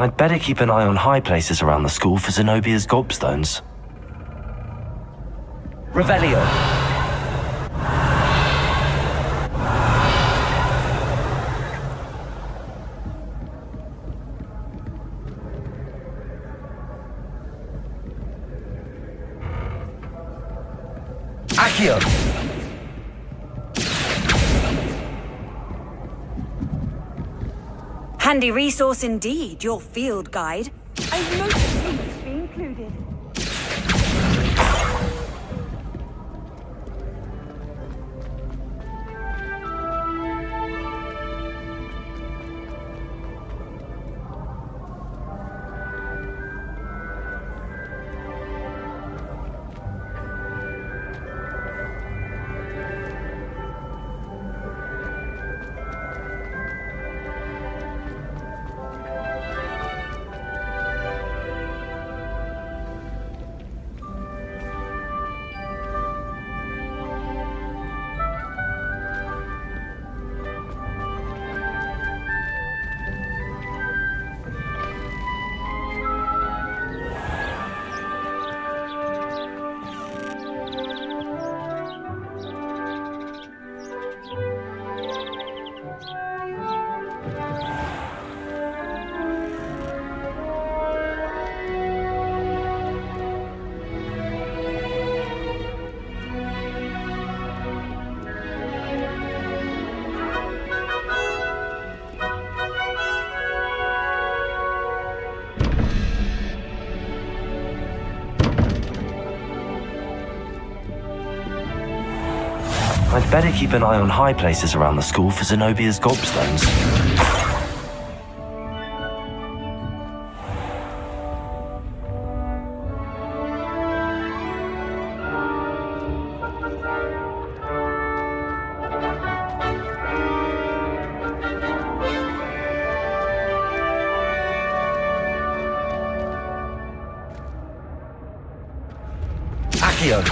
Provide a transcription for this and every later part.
I'd better keep an eye on high places around the school for Zenobia's gobstones. Revelio. Accio. Handy resource indeed, your field guide. I've noticed links be included. I'd better keep an eye on high places around the school for Zenobia's gobstones. Accio.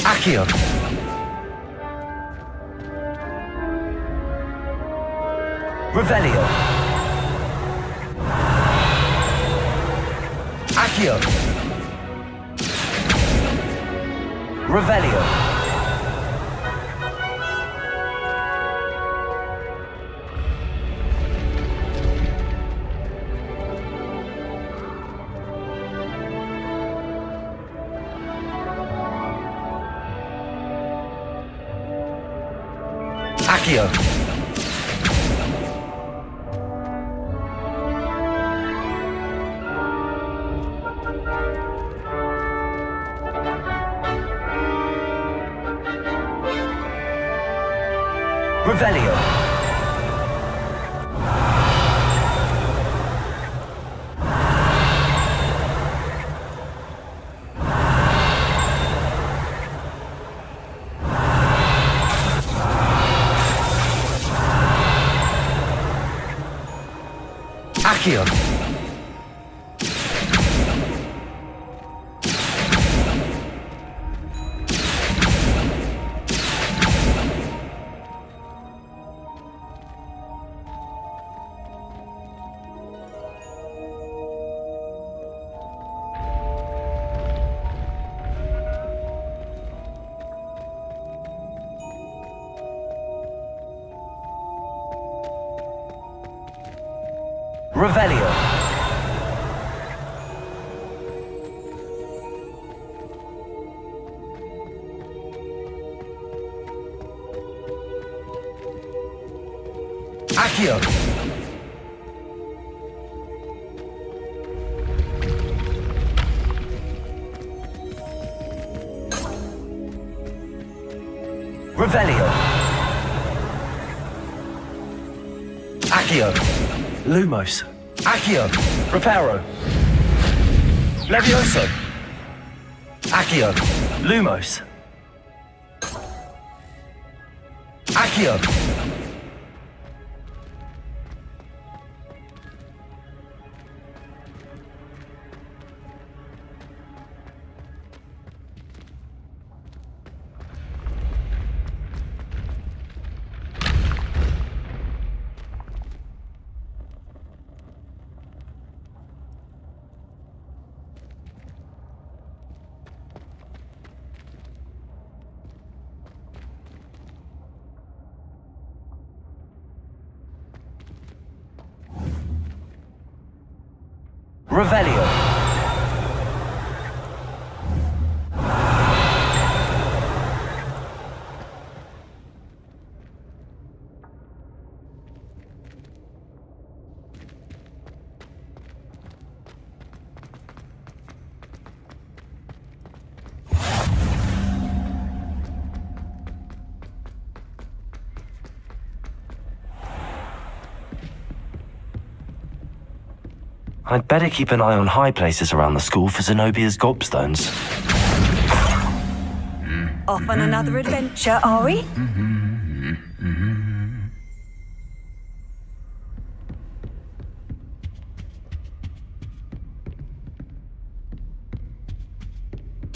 Accio. Revelio. Accio. Revelio. Accio. Revelio. Accio. Revelio. Accio. Revelio. Accio. Lumos. Accio. Reparo. Levioso. Accio. Lumos. Accio. Revelio. I'd better keep an eye on high places around the school for Zenobia's gobstones. Off on another adventure, are we?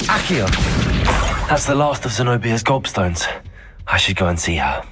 Accio! That's the last of Zenobia's gobstones. I should go and see her.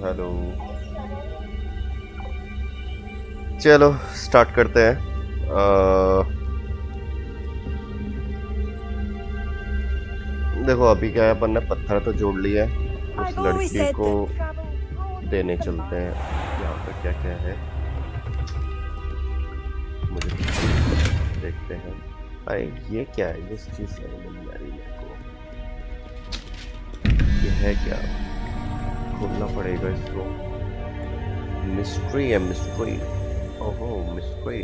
Hello, चलो start करते हैं। देखो अभी क्या है, अपन ने पत्थर तो जोड़ लिया है, उस लड़की को देने चलते हैं। यहाँ पर क्या क्या है मुझे देखते हैं। अरे ये क्या है, इस चीज से नहीं आ रही मेरे को। ये है क्या, खोलना पड़ेगा इसको। मिस्ट्री है, मिस्ट्री। ओहो मिस्ट्री।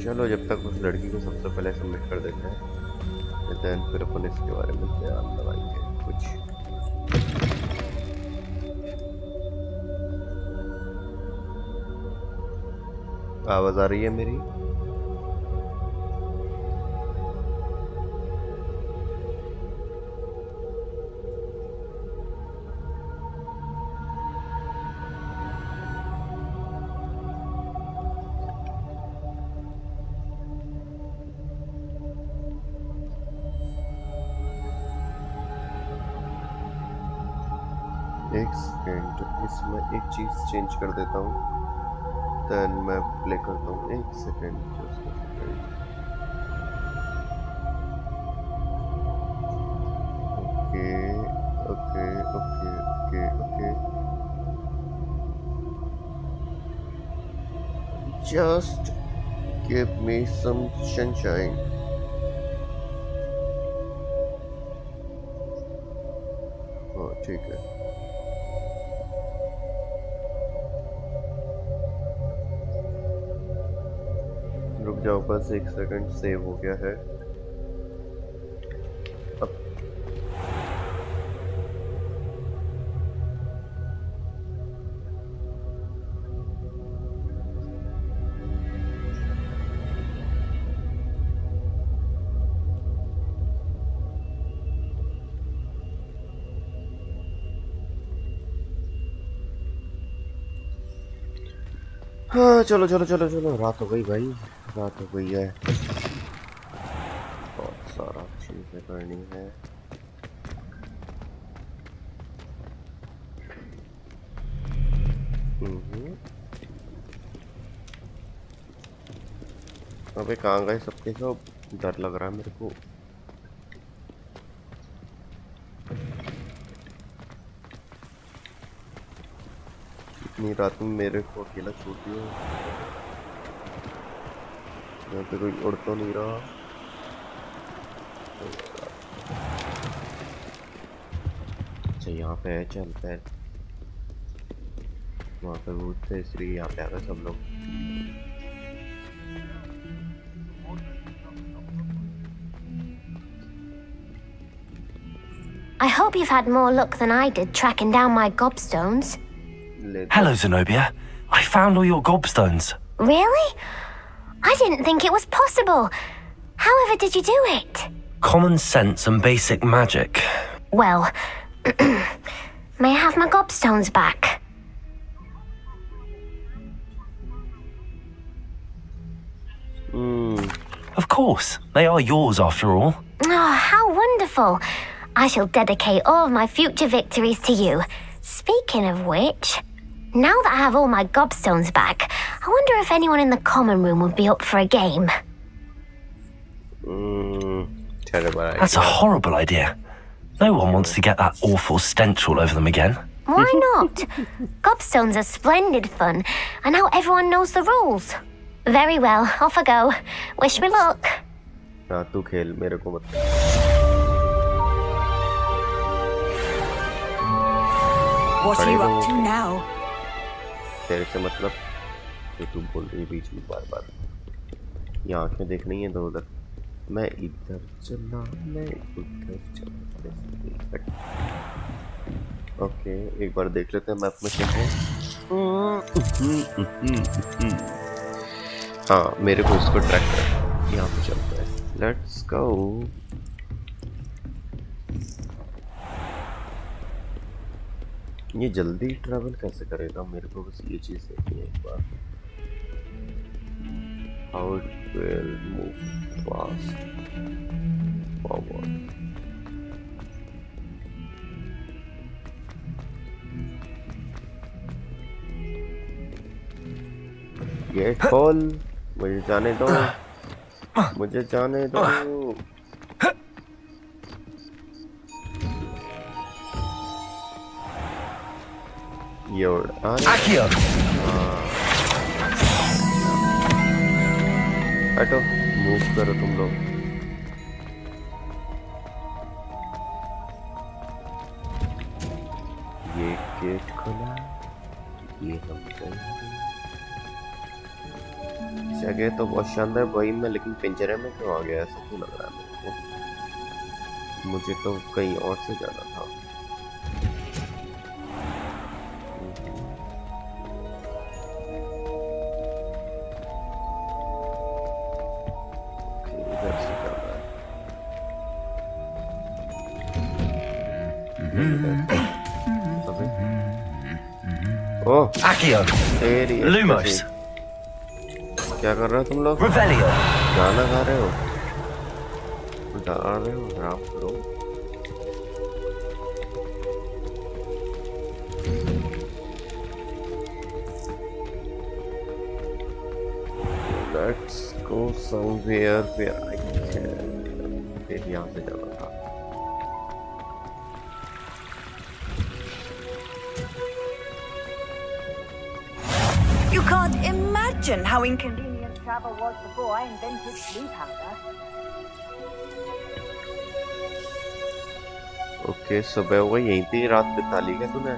चलो जब तक उस लड़की को सबसे पहले सबमिट कर देते हैं, देन फिर अपन इसके बारे में ध्यान लगाएंगे कुछ। आवाज आ रही है मेरी? एक सेकेंड, इसमें एक चीज चेंज कर देता हूँ, देन मैं प्ले करता हूँ। एक second, okay okay okay okay okay. Just give me some sunshine. हाँ ठीक है. रुक जाओ बस 1 सेकंड. सेव हो गया है. अब हाँ चलो चलो चलो चलो. रात हो गई भाई. रात हो गई है. बहुत सारा चीजें करनी है. अबे कहाँ गए सबके सब. डर लग रहा है मेरे को. इतनी रात में मेरे को अकेला छोड़ दिया. यहाँ पे कोई उड़ तो नहीं रहा. अच्छा यहाँ पे है. चलते हैं. वहाँ पे भूत थे इसलिए यहाँ पे आ गए सब लोग. I hope you've had more luck than I did tracking down my gobstones. Hello, Zenobia. I found all your gobstones. Really? I didn't think it was possible. However did you do it? Common sense and basic magic. Well, may I have my gobstones back? Of course. They are yours after all. Oh, how wonderful. I shall dedicate all of my future victories to you. Speaking of which, now that I have all my gobstones back, I wonder if anyone in the common room would be up for a game. Terrible idea. That's a horrible idea. No one wants to get that awful stench all over them again. Why not? Gobstones are splendid fun, and now everyone knows the rules. Very well, off I go. Wish me luck. हाँ तू खेल मेरे को मत. What are you up to now? तेरे से मतलब जो तू बोल रही है बीच में बार बार. ये आंखें देख रही हैं दो उधर. मैं इधर चला मैं उधर चला. ओके एक बार देख लेते हैं मैप में क्या है. हाँ मेरे को इसको ट्रैक करना. यहाँ पे चलते हैं. Let's go. ये जल्दी ट्रैवल कैसे करेगा मेरे को बस ये चीज देखनी है एक बार. How it will move fast forward. ये खोल. मुझे जाने दो. मुझे जाने दो. ये Accio! हटो. मूव करो तुम लोग. ये गेट खुला. ये हम जगह तो बहुत शानदार वही में, लेकिन पिंजरे में क्यों आ गया ऐसा क्यों लग रहा है मेरे को. मुझे तो कहीं और से जाना था. Accio! Lumos! क्या कर रहे हो तुम लोग? Revelio! गाना गा रहे हो? गा रहे हो? आराम करो. Let's go somewhere where I can. फिर यहाँ से जाना था. You can't imagine imagine how inconvenient travel was before I invented blue powder. Okay सुबह हो गई यहीं पे रात बिता ली क्या तूने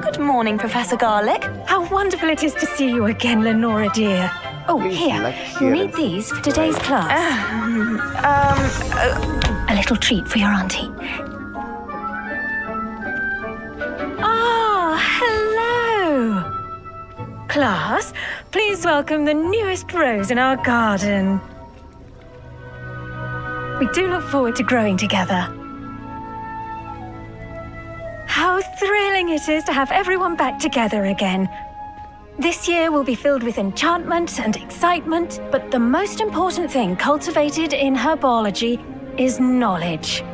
Good morning, Professor Garlick. How wonderful it is to see you again, Lenora dear. Oh, Please here. like, You'll share, need and these for today's class. A little treat for your auntie. Ah, hello. Class, please welcome the newest rose in our garden. We do look forward to growing together. How thrilling it is to have everyone back together again. This year will be filled with enchantment and excitement, but the most important thing cultivated in herbology is knowledge.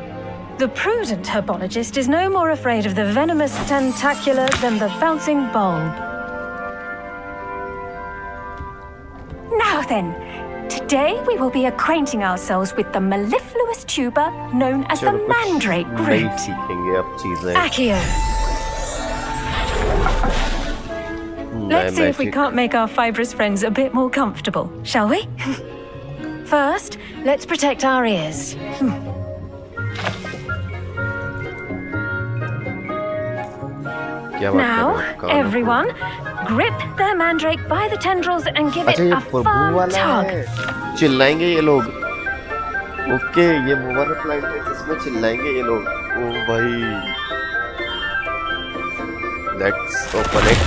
The prudent herbologist is no more afraid of the venomous tentacular than the bouncing bulb. Now then, today we will be acquainting ourselves with the mellifluous tuber known as the mandrake नहीं root. सीखेंगे अब चीजें Accio. Let's see if we can't make our fibrous friends a bit more comfortable, shall we? First, let's protect our ears. Now, everyone, grip their mandrake by the tendrils and give it अच्छा ये a फुरबू firm वाला tug. है चिल्लाएंगे ये लोग okay ये वो वाला plant है जिसमें चिल्लाएंगे ये लोग ओ भाई लेट्स ओपन इट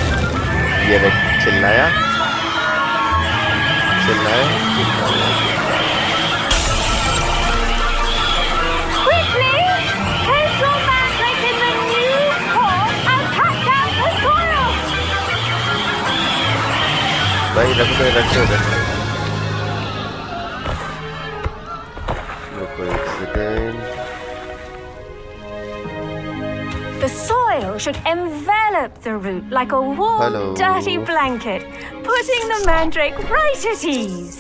ये देख चिल्लाया Quickly! Place your mandrake in the new pot and pack out the soil! भाई रख दो रुको एक second The soil should envelop the root like a warm, Hello. dirty blanket, putting the mandrake right at ease.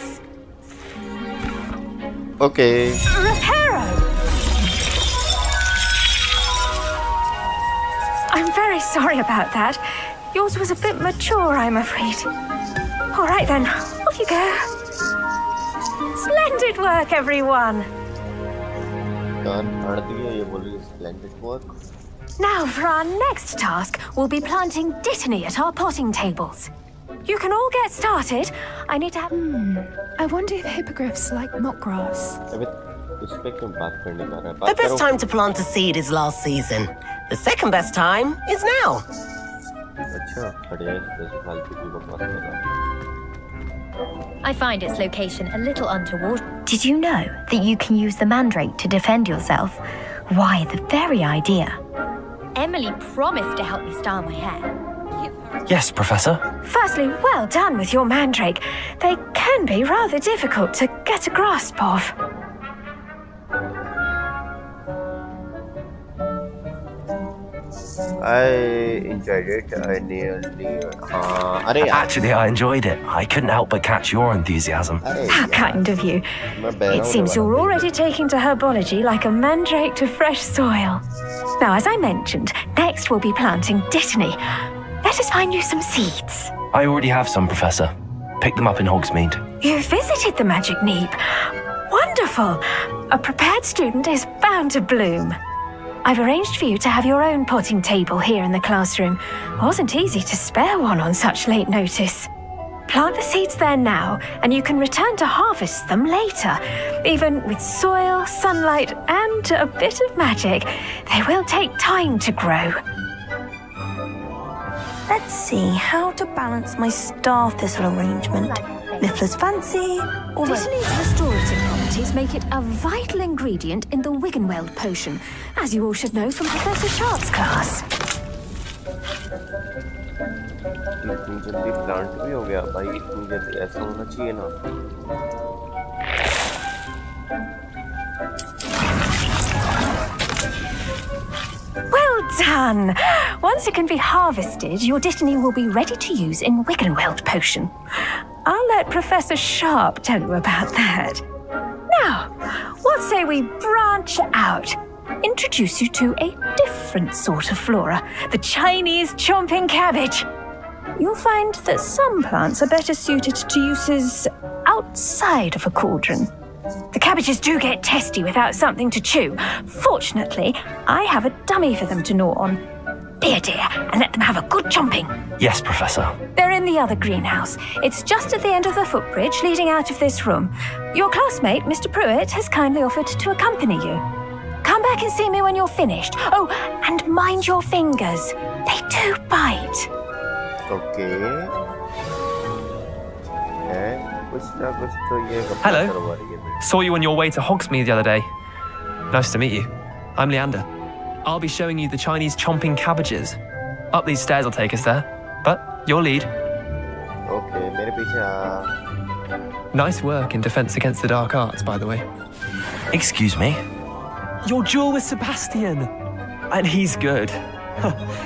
Okay Reparo! I'm very sorry about that. Yours was a bit mature, I'm afraid. All right then, off you go. Splendid work, everyone. कान फाड़ दिए ये बोल रही splendid work Now for our next task, we'll be planting dittany at our potting tables. You can all get started. I need to have... I wonder if hippogriffs like mock grass. अबे उस पे क्यों बात करने जा रहा है The बात best करो time to plant a seed is last season. The second best time is now. अच्छा बढ़िया जैसे फालतू की बकवास कर रहा है I find its location a little untoward. Did you know that you can use the mandrake to defend yourself? Why, the very idea. Emily promised to help me style my hair. Yes, Professor. Firstly, well done with your mandrake. They can be rather difficult to get a grasp of. I enjoyed it. I nearly अरे यार Actually, I enjoyed it. I couldn't help but catch your enthusiasm. अरे How यार, kind of you. मैं बहरा It seems you're already taking to herbology like a mandrake to fresh soil. Now, as I mentioned, next we'll be planting dittany. Let us find you some seeds. I already have some, Professor. Picked them up in Hogsmeade. You visited the Magic Neep. Wonderful. A prepared student is bound to bloom. I've arranged for you to have your own potting table here in the classroom. Wasn't easy to spare one on such late notice. Plant the seeds there now, and you can return to harvest them later. Even with soil, sunlight, and a bit of magic, they will take time to grow. Let's see how to balance my star thistle arrangement. Miffler's fancy, or Dittany's restorative properties make it a vital ingredient in the Wiggenweld potion, as you all should know from Professor Sharp's class. इतनी जल्दी plant भी हो गया भाई इतनी जल्दी ऐसा होना चाहिए ना Well done! Once it can be harvested, your dittany will be ready to use in Wiggenweld potion. I'll let Professor Sharp tell you about that. Now, what say we branch out? Introduce you to a different sort of flora, the Chinese chomping cabbage. You'll find that some plants are better suited to uses outside of a cauldron. The cabbages do get testy without something to chew. Fortunately, I have a dummy for them to gnaw on. Be a dear and let them have a good chomping. Yes, Professor. They're in the other greenhouse. It's just at the end of the footbridge leading out of this room. Your classmate, Mr. Pruitt, has kindly offered to accompany you. Come back and see me when you're finished. Oh, and mind your fingers. They do bite. Okay. Hello. Saw you on your way to Hogsmeade the other day. Nice to meet you. I'm Leander. I'll be showing you the Chinese chomping cabbages. Up these stairs will take us there. But your lead. Okay, मेरे पीछे आ. Nice work in Defense Against the Dark Arts, by the way. Excuse me? Your duel with Sebastian. And he's good.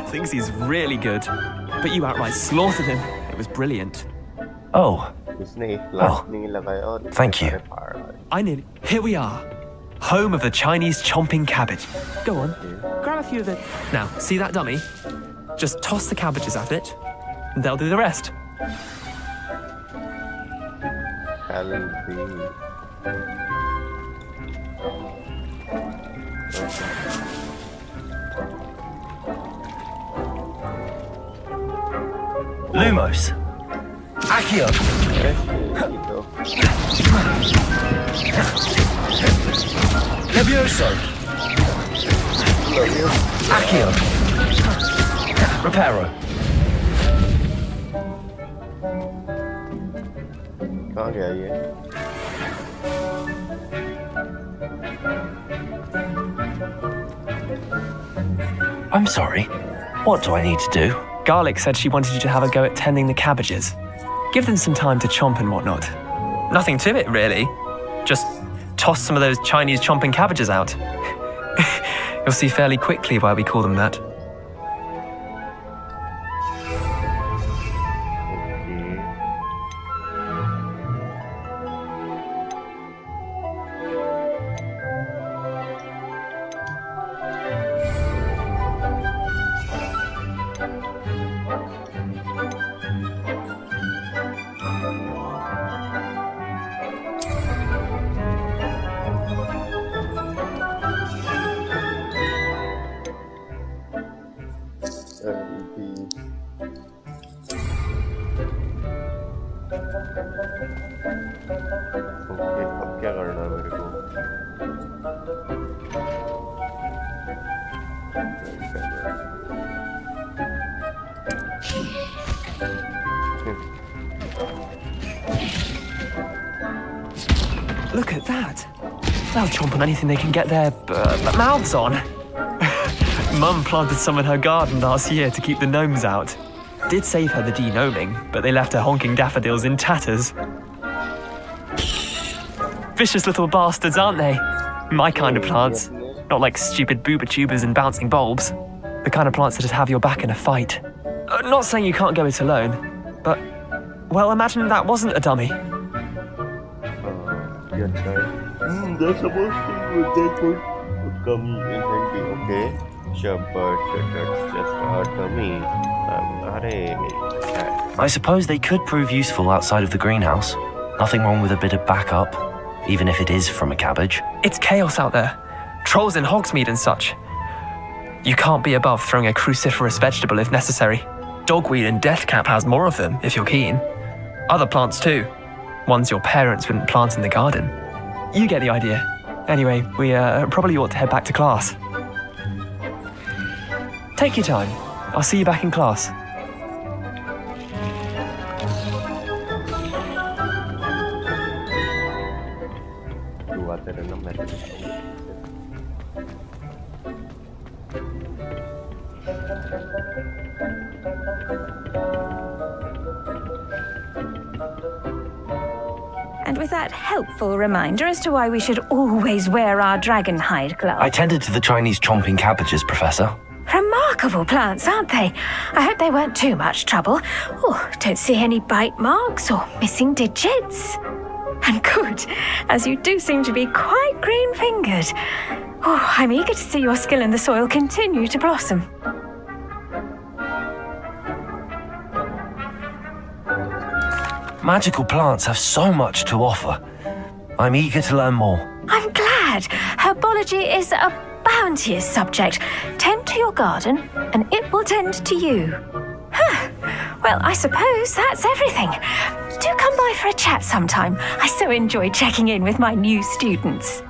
Thinks he's really good. But you outright slaughtered him. It was brilliant. Oh. इसने एक लाश नहीं लगाया और Thank you. I nearly... Here we are. Home of the Chinese chomping cabbage. Go on. Grab a few of it. Now, see that dummy? Just toss the cabbages at it, and they'll do the rest. Lumos. Accio. Levioso. Accio. Reparo. कहाँ गया ये? I'm sorry. What do I need to do? Garlic said she wanted you to have a go at tending the cabbages. Give them some time to chomp and whatnot. Nothing to it, really. Just toss some of those Chinese chomping cabbages out. You'll see fairly quickly why we call them that. अब क्या करना है मेरे को? Look at that. They'll chomp on anything they can get their mouths on. Mum planted some in her garden last year to keep the gnomes out. Did save her the de-gnoming, but they left her honking daffodils in tatters. Vicious little bastards, aren't they? My kind of plants. Not like stupid booba tubers and bouncing bulbs. The kind of plants that just have your back in a fight. Not saying you can't go it alone, but... Well, imagine that wasn't a dummy. They're supposed to they could come in handy, okay? Sure, but that's just a dummy. I suppose they could prove useful outside of the greenhouse. Nothing wrong with a bit of backup, even if it is from a cabbage. It's chaos out there. Trolls in Hogsmeade and such. You can't be above throwing a cruciferous vegetable if necessary. Dogweed and deathcap has more of them, if you're keen. Other plants too. Ones your parents wouldn't plant in the garden. You get the idea. Anyway, we probably ought to head back to class. Take your time. I'll see you back in class. And with that helpful reminder as to why we should always wear our dragon hide gloves. I tended to the Chinese chomping cabbages, Professor. Remarkable plants, aren't they? I hope they weren't too much trouble. Oh, don't see any bite marks or missing digits. And good, as you do seem to be quite green-fingered. Oh, I'm eager to see your skill in the soil continue to blossom. Magical plants have so much to offer. I'm eager to learn more. I'm glad. Herbology is a bounteous subject. Tend to your garden, and it will tend to you. Huh. Well, I suppose that's everything. Do come by for a chat sometime. I so enjoy checking in with my new students.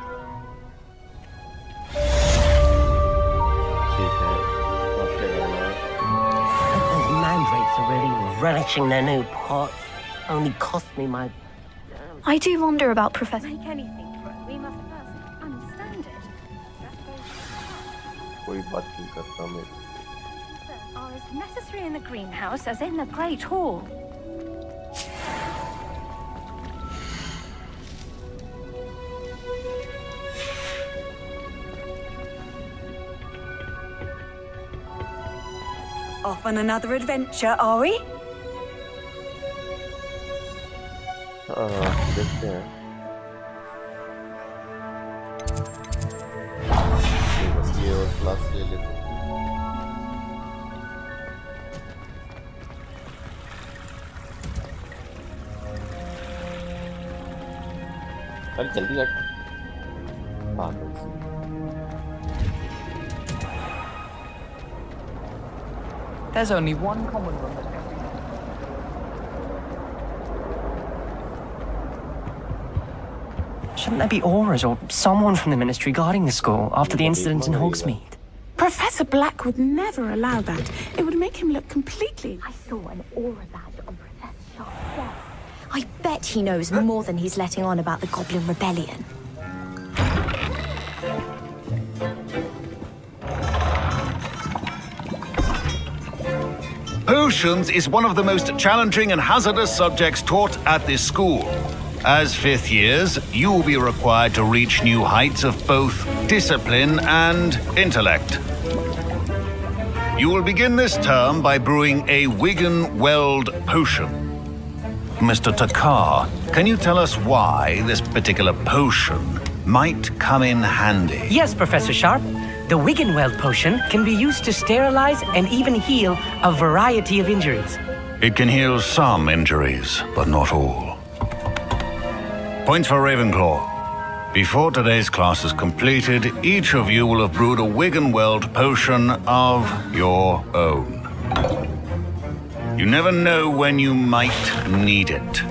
Those mandrakes are really relishing their new pots. Only cost me my... I do wonder about Professor... Make anything for it. We must first understand it. कोई बात नहीं करता मैं. Are as necessary in the greenhouse as in the Great Hall. Off on another adventure, are we? देखते हैं. बस ये और क्लास ले लेते हैं. अरे जल्दी हट. पागल सी. There's only one common room that Shouldn't there be auras or someone from the ministry guarding the school after the incident in Hogsmeade? Professor Black would never allow that. It would make him look completely... I saw an aura badge on Professor Sharp's desk. I bet he knows more than he's letting on about the Goblin Rebellion. Potions is one of the most challenging and hazardous subjects taught at this school. As fifth years, you will be required to reach new heights of both discipline and intellect. You will begin this term by brewing a Wigan-Weld potion. Mr. Takar, can you tell us why this particular potion might come in handy? Yes, Professor Sharp. The Wigan-Weld potion can be used to sterilize and even heal a variety of injuries. It can heal some injuries, but not all. Points for Ravenclaw. Before today's class is completed, each of you will have brewed a Wigan-Weld potion of your own. You never know when you might need it.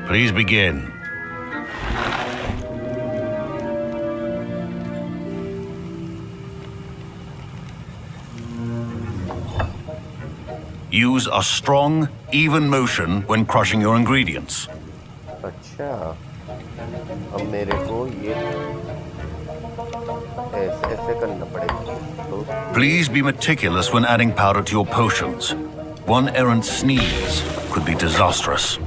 Please begin. Use a strong, even motion when crushing your ingredients. अच्छा. अब मेरे को ये ऐसे करना पड़ेगा. तो Please be meticulous when adding powder to your potions. One errant sneeze could be disastrous.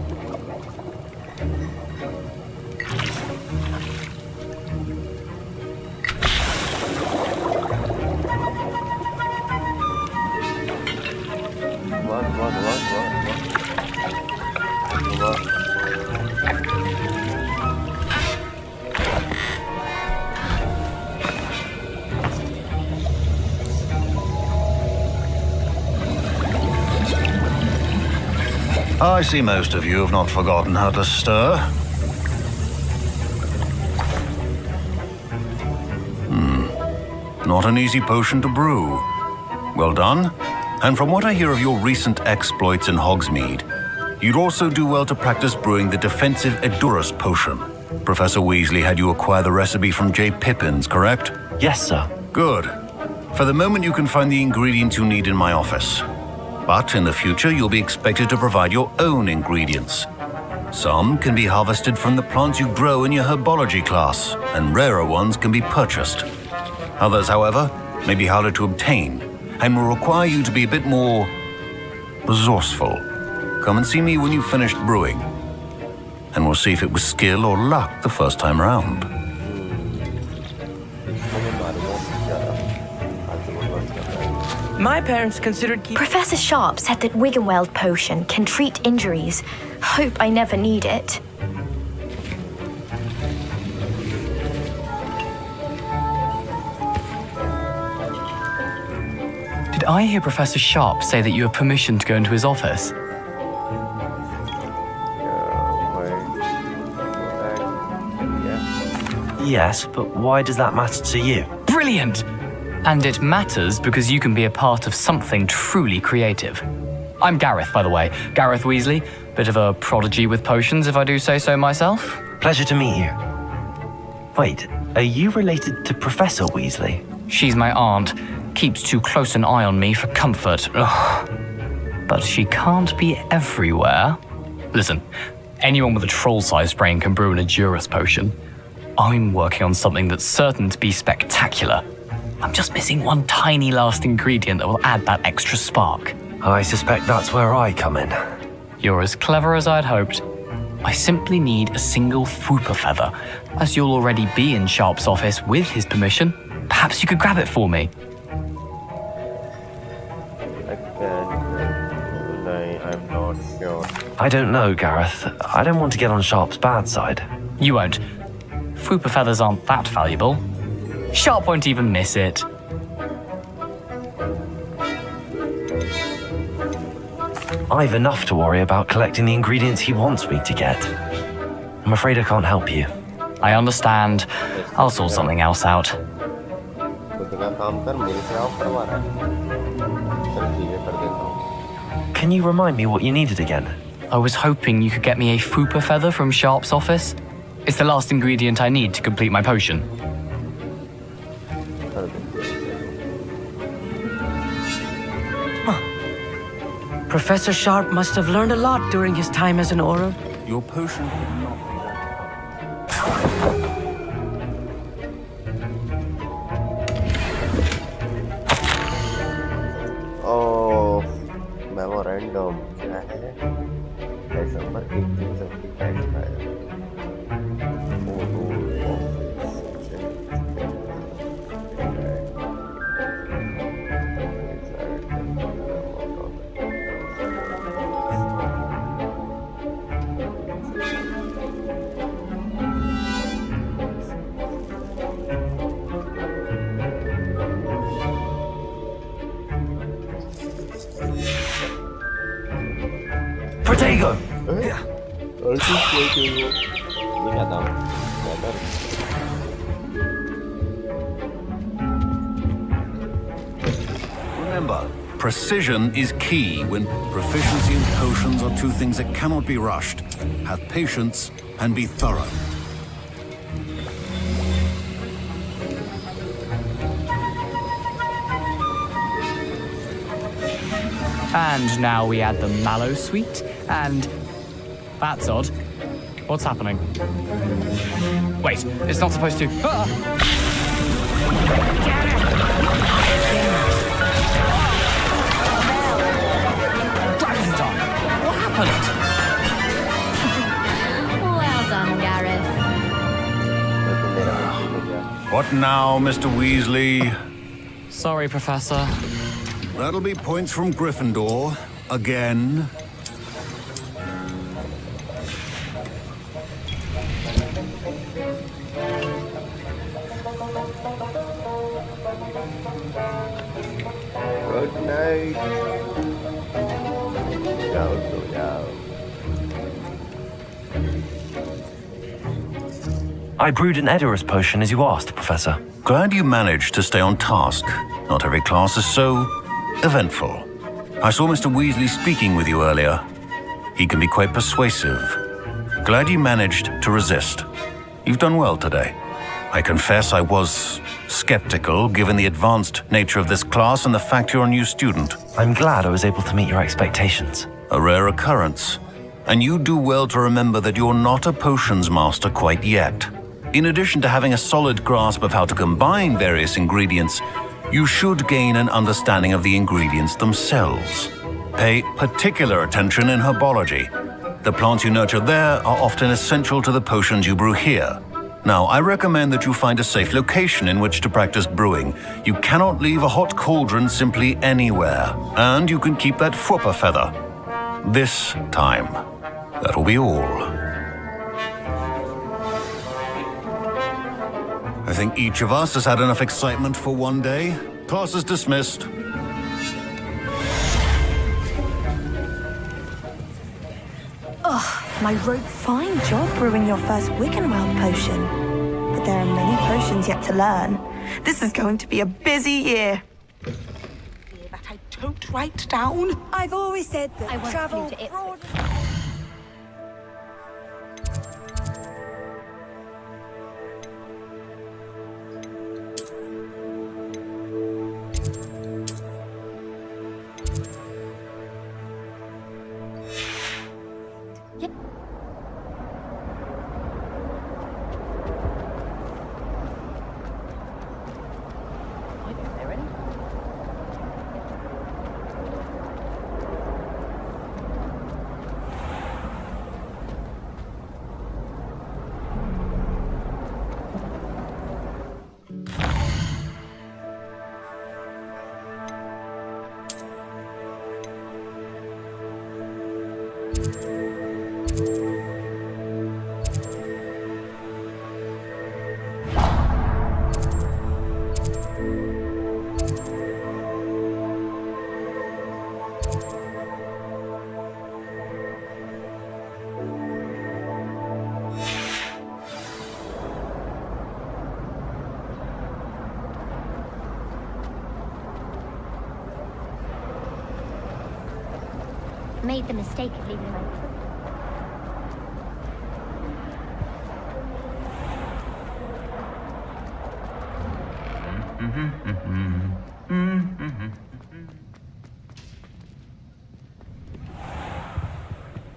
I see most of you have not forgotten how to stir. Not an easy potion to brew. Well done. And from what I hear of your recent exploits in Hogsmeade, you'd also do well to practice brewing the defensive Edurus potion. Professor Weasley had you acquire the recipe from J. Pippins, correct? Yes, sir. Good. For the moment, you can find the ingredients you need in my office. But in the future, you'll be expected to provide your own ingredients. Some can be harvested from the plants you grow in your herbology class, and rarer ones can be purchased. Others, however, may be harder to obtain, and will require you to be a bit more resourceful. Come and see me when you've finished brewing, and we'll see if it was skill or luck the first time round. My parents considered Professor Sharp said that Wigan-Weld potion can treat injuries. Hope I never need it. I hear Professor Sharp say that you have permission to go into his office? Yes, but why does that matter to you? Brilliant! And it matters because you can be a part of something truly creative. I'm Gareth, by the way. Gareth Weasley. Bit of a prodigy with potions, if I do say so myself. Pleasure to meet you. Wait, are you related to Professor Weasley? She's my aunt. Keeps too close an eye on me for comfort. Ugh. But she can't be everywhere. Listen, anyone with a troll-sized brain can brew an Edurus potion. I'm working on something that's certain to be spectacular. I'm just missing one tiny last ingredient that will add that extra spark. I suspect that's where I come in. You're as clever as I'd hoped. I simply need a single Fwooper feather. As you'll already be in Sharp's office with his permission, perhaps you could grab it for me. I'm not sure. I don't know, Gareth. I don't want to get on Sharp's bad side. You won't. Fwooper feathers aren't that valuable. Sharp won't even miss it. I've enough to worry about collecting the ingredients he wants me to get. I'm afraid I can't help you. I understand. I'll sort something else out. Can you remind me what you needed again? I was hoping you could get me a Fwooper feather from Sharp's office. It's the last ingredient I need to complete my potion. Professor Sharp must have learned a lot during his time as an Auror. Your potion could not be Oh, memorandum. क्या है? December 1875. Protego! Remember, precision is key when proficiency and potions are two things that cannot be rushed. Have patience and be thorough. And now we add the mallow sweet, and that's odd. What's happening? Wait, it's not supposed to. Ah! Dragon Dawn! What happened? Well done, Gareth. What now, Mr. Weasley? Sorry, Professor. That'll be points from Gryffindor. Again. Good night. Ciao, ciao. I brewed an Edurus potion as you asked, Professor. Glad you managed to stay on task. Not every class is so eventful. I saw Mr. Weasley speaking with you earlier. He can be quite persuasive. Glad you managed to resist. You've done well today. I confess I was skeptical given the advanced nature of this class and the fact you're a new student. I'm glad I was able to meet your expectations. A rare occurrence. And you do well to remember that you're not a potions master quite yet. In addition to having a solid grasp of how to combine various ingredients, you should gain an understanding of the ingredients themselves. Pay particular attention in herbology. The plants you nurture there are often essential to the potions you brew here. Now, I recommend that you find a safe location in which to practice brewing. You cannot leave a hot cauldron simply anywhere, and you can keep that Fwooper feather. This time. That'll be all. I think each of us has had enough excitement for one day. Class is dismissed. My rogue. Fine job brewing your first Wiggenweld potion. But there are many potions yet to learn. This is going to be a busy year. That I don't write down. I've always said that I want travel you to abroad. Made the mistake of leaving my...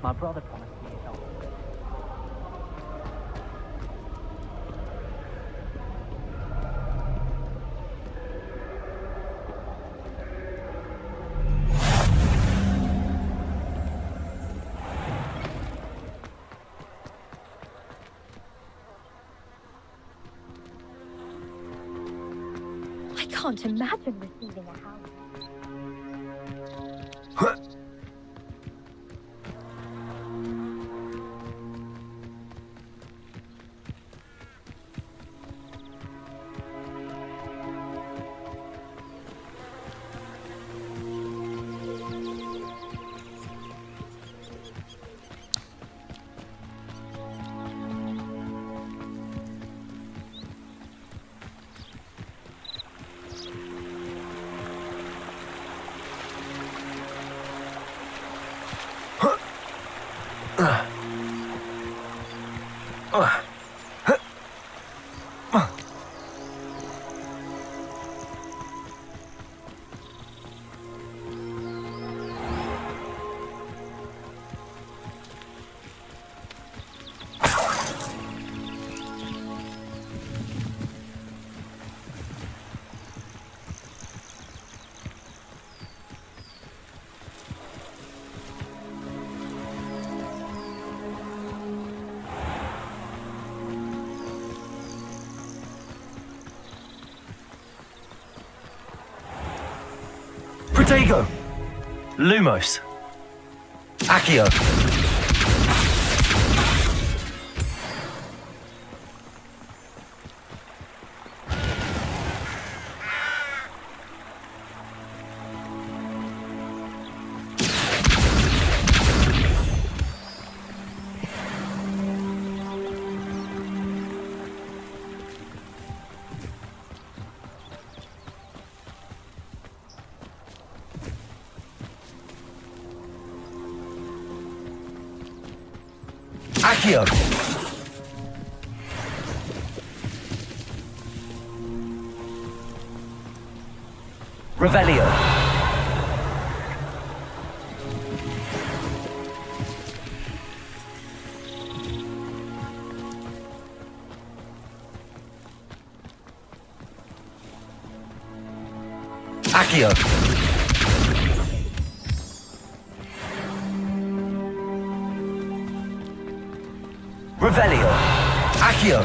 My brother promised me help. I can't imagine receiving a house. Protego! Lumos! Accio! Accio! Revelio! Accio! Revelio! Accio!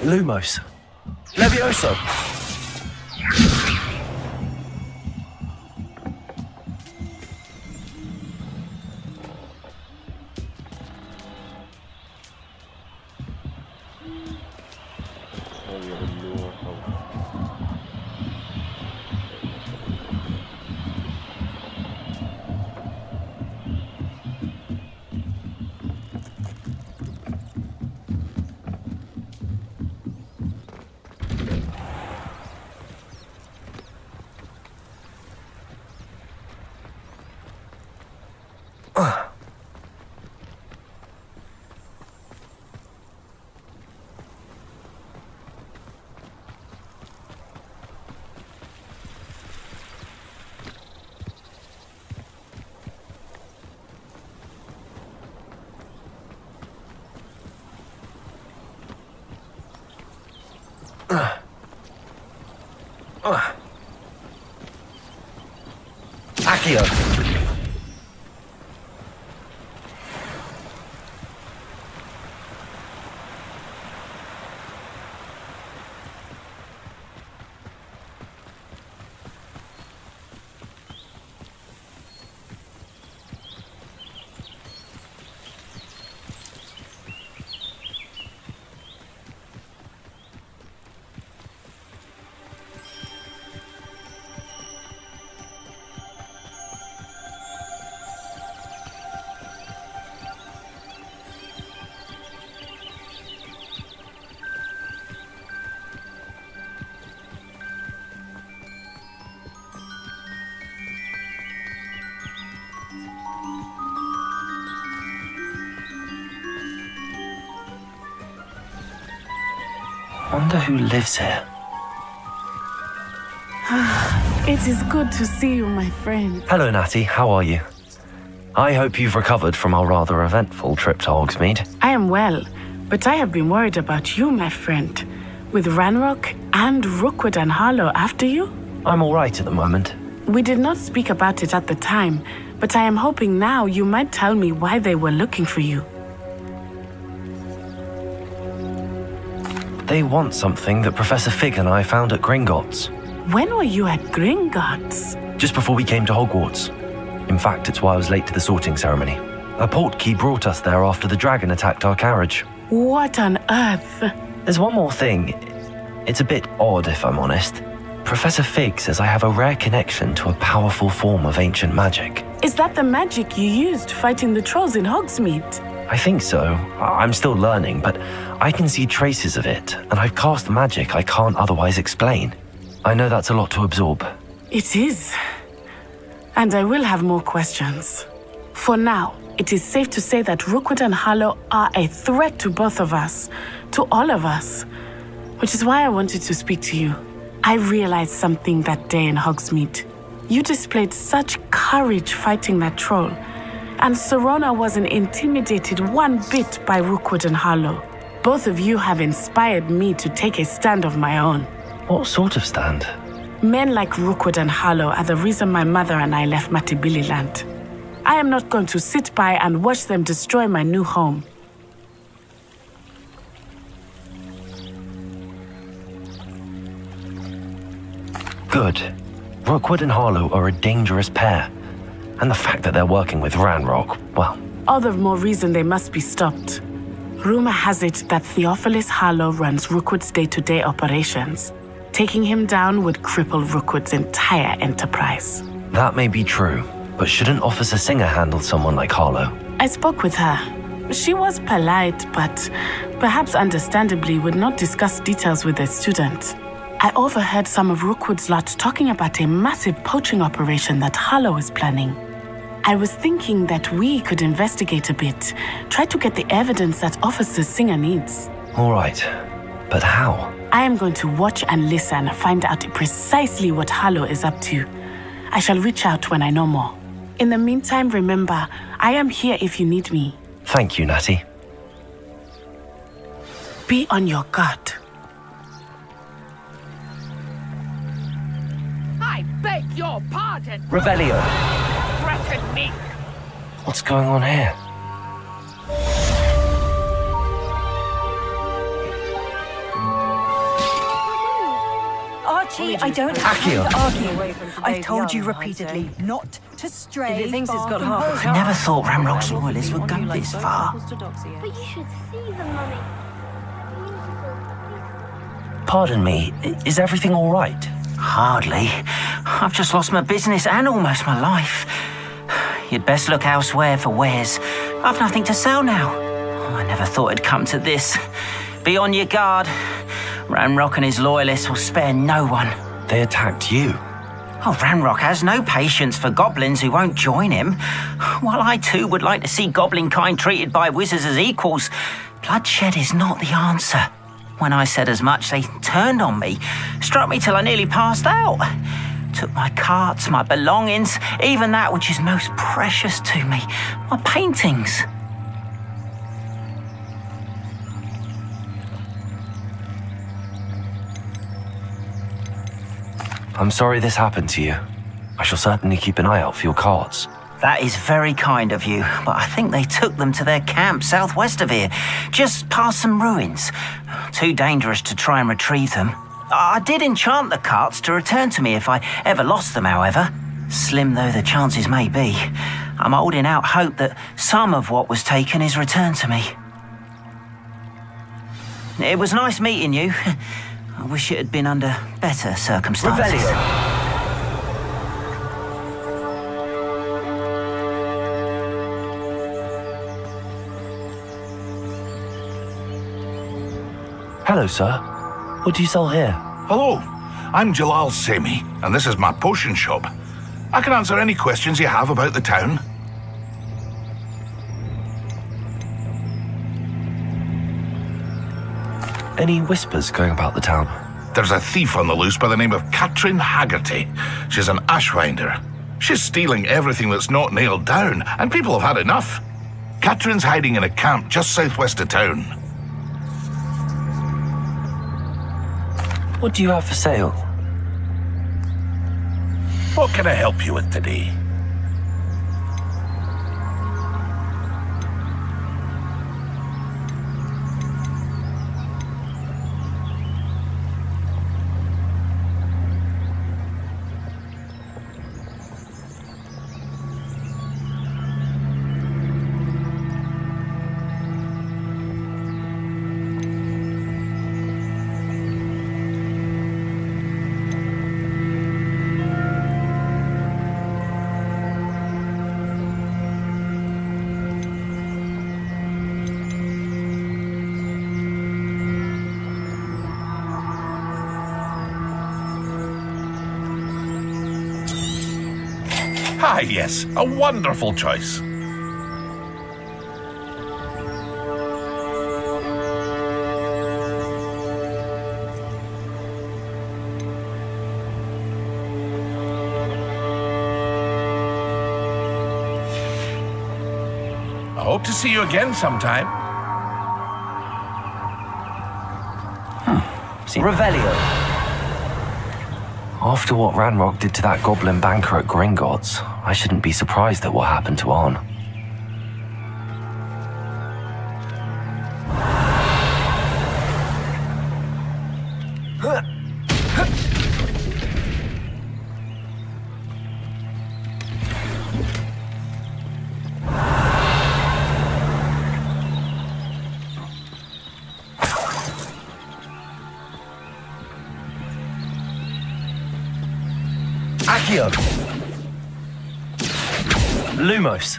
Lumos. Levioso. Accio. Wonder who lives here. It is good to see you, my friend. Hello, Natty. How are you? I hope you've recovered from our rather eventful trip to Hogsmeade. I am well, but I have been worried about you, my friend. With Ranrock and Rookwood and Harlow after you? I'm all right at the moment. We did not speak about it at the time, but I am hoping now you might tell me why they were looking for you. They want something that Professor Fig and I found at Gringotts. When were you at Gringotts? Just before we came to Hogwarts. In fact, it's why I was late to the sorting ceremony. A portkey brought us there after the dragon attacked our carriage. What on earth? There's one more thing. It's a bit odd, if I'm honest. Professor Fig says I have a rare connection to a powerful form of ancient magic. Is that the magic you used fighting the trolls in Hogsmeade? I think so. I'm still learning, but I can see traces of it, and I've cast magic I can't otherwise explain. I know that's a lot to absorb. It is. And I will have more questions. For now, it is safe to say that Rookwood and Harlow are a threat to both of us, to all of us, which is why I wanted to speak to you. I realized something that day in Hogsmeade. You displayed such courage fighting that troll, and Serona wasn't intimidated one bit by Rookwood and Harlow. Both of you have inspired me to take a stand of my own. What sort of stand? Men like Rookwood and Harlow are the reason my mother and I left Mattibililand. I am not going to sit by and watch them destroy my new home. Good. Rookwood and Harlow are a dangerous pair. And the fact that they're working with Ranrock, well... All the more reason they must be stopped. Rumor has it that Theophilus Harlow runs Rookwood's day-to-day operations. Taking him down would cripple Rookwood's entire enterprise. That may be true, but shouldn't Officer Singer handle someone like Harlow? I spoke with her. She was polite, but perhaps understandably would not discuss details with a student. I overheard some of Rookwood's lot talking about a massive poaching operation that Harlow is planning. I was thinking that we could investigate a bit, try to get the evidence that Officer Singer needs. All right, but how? I am going to watch and listen, find out precisely what Harlow is up to. I shall reach out when I know more. In the meantime, remember, I am here if you need me. Thank you, Natty. Be on your guard. I beg your pardon. Revelio. Threaten me. What's going on here? Archie, I don't have time to argue. I've told you repeatedly not to stray. If it thinks it's got far from half home. a I never thought Ramrock's loyalists would go this far. But you should see them, Mummy. Pardon me, is everything all right? Hardly. I've just lost my business and almost my life. You'd best look elsewhere for wares. I've nothing to sell now. I never thought it'd come to this. Be on your guard. Ramrock and his loyalists will spare no one. They attacked you. Oh, Ramrock has no patience for goblins who won't join him. While I too would like to see goblin kind treated by wizards as equals, bloodshed is not the answer. When I said as much, they turned on me, struck me till I nearly passed out. Took my carts, my belongings, even that which is most precious to me, my paintings. I'm sorry this happened to you. I shall certainly keep an eye out for your carts. That is very kind of you, but I think they took them to their camp southwest of here, just past some ruins. Too dangerous to try and retrieve them. I did enchant the carts to return to me if I ever lost them, however. Slim though the chances may be, I'm holding out hope that some of what was taken is returned to me. It was nice meeting you. I wish it had been under better circumstances. Revelio. Hello, sir. What do you sell here? Hello, I'm Jalal Semi, and this is my potion shop. I can answer any questions you have about the town. Any whispers going about the town? There's a thief on the loose by the name of Katrin Haggerty. She's an ashwinder. She's stealing everything that's not nailed down, and people have had enough. Katrin's hiding in a camp just southwest of town. What do you have for sale? What can I help you with today? Ah, yes, a wonderful choice. I hope to see you again sometime. Revelio. After what Ranrock did to that goblin banker at Gringotts, I shouldn't be surprised at what happened to Arn. Accio! Lumos!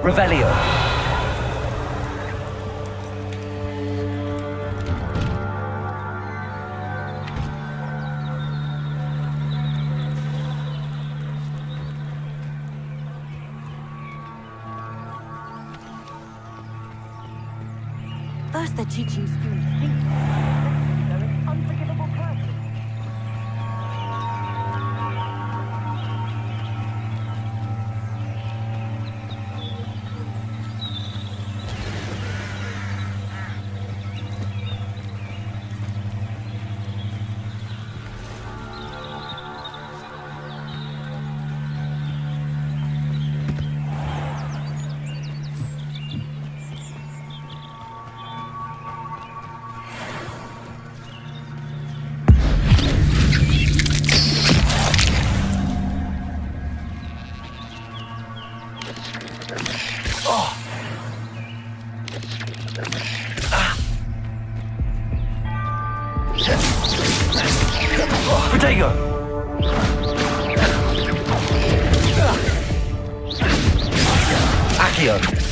Revelio! First they're teaching students to think. They're an unforgivable person. Protego! Accio!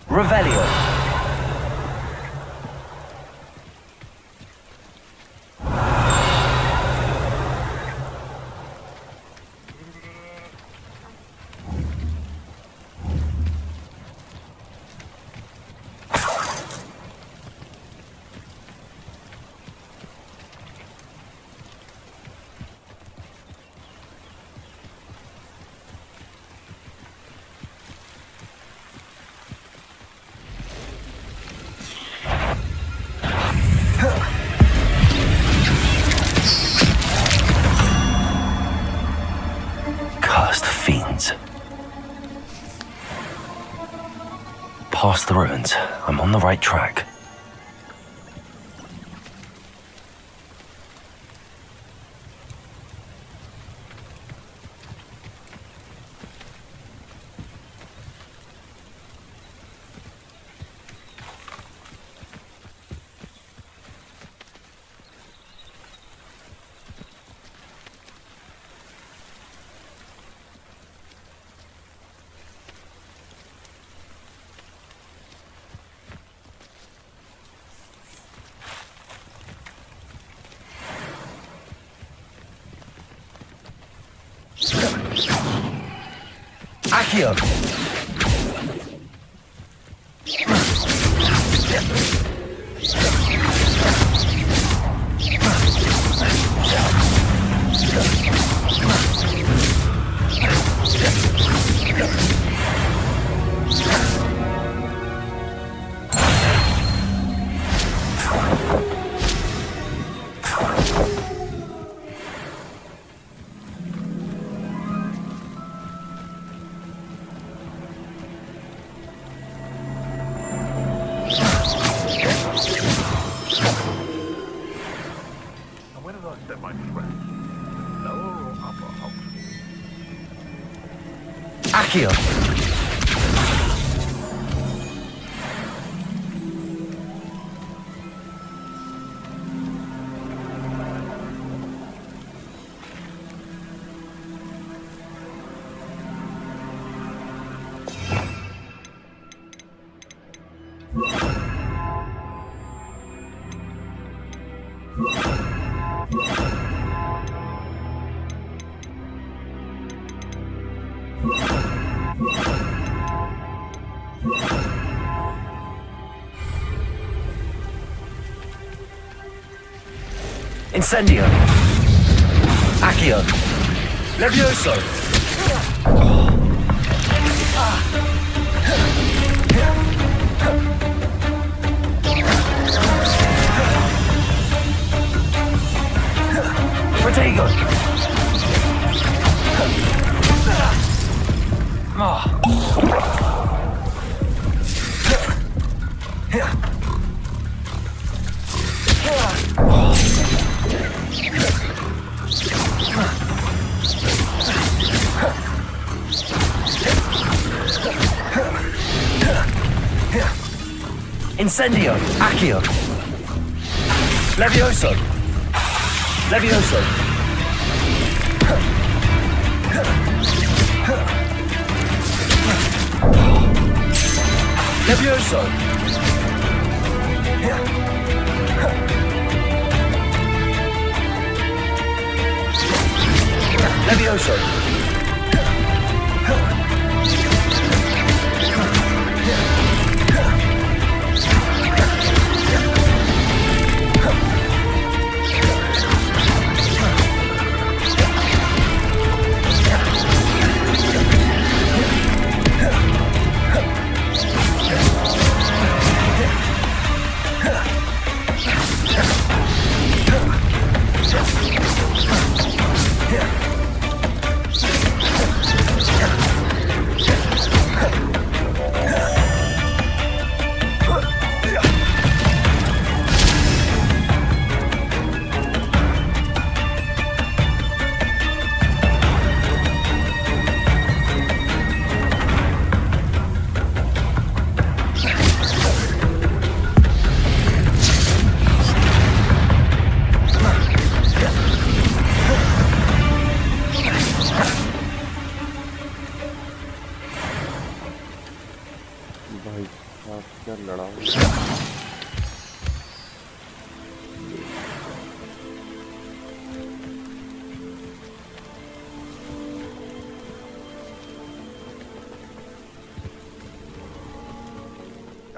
Revelio. Cursed fiends. Past the ruins. I'm on the right track. Accio! Accio! Incendio! Accio! Levioso! Protego! Incendio! Accio! Levioso! Levioso! Levioso! Levioso!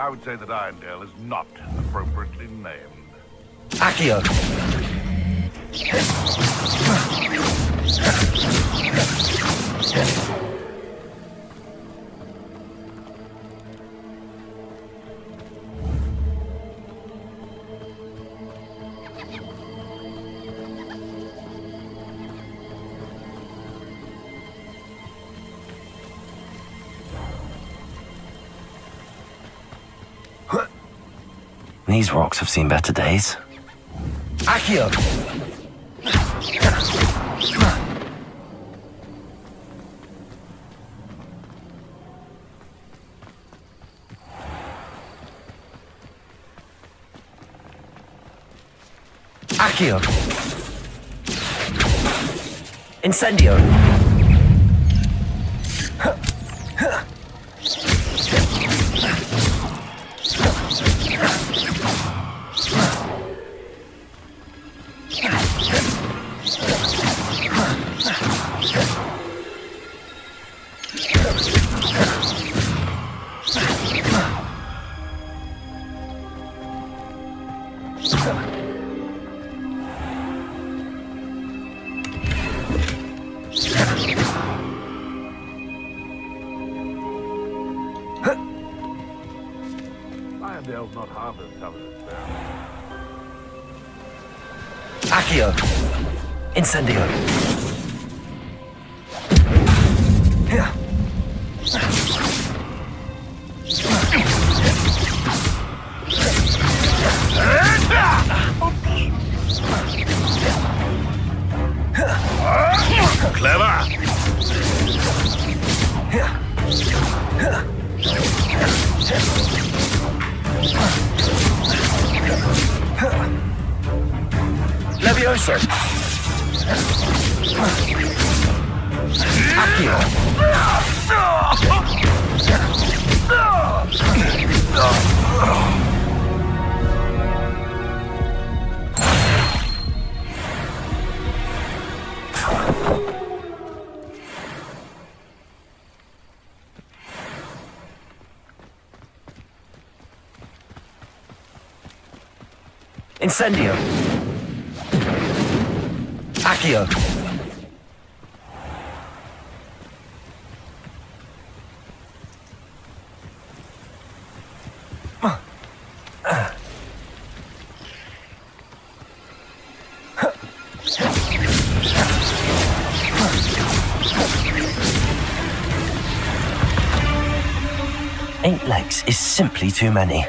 I would say that Irondale is not appropriately named. Accio! These rocks have seen better days. Accio! Accio! Incendio! Irondale's not half as tough as it sounds. Accio! Incendio! Clever! Levioso! Accio! Incendio! Accio! Eight legs is simply too many.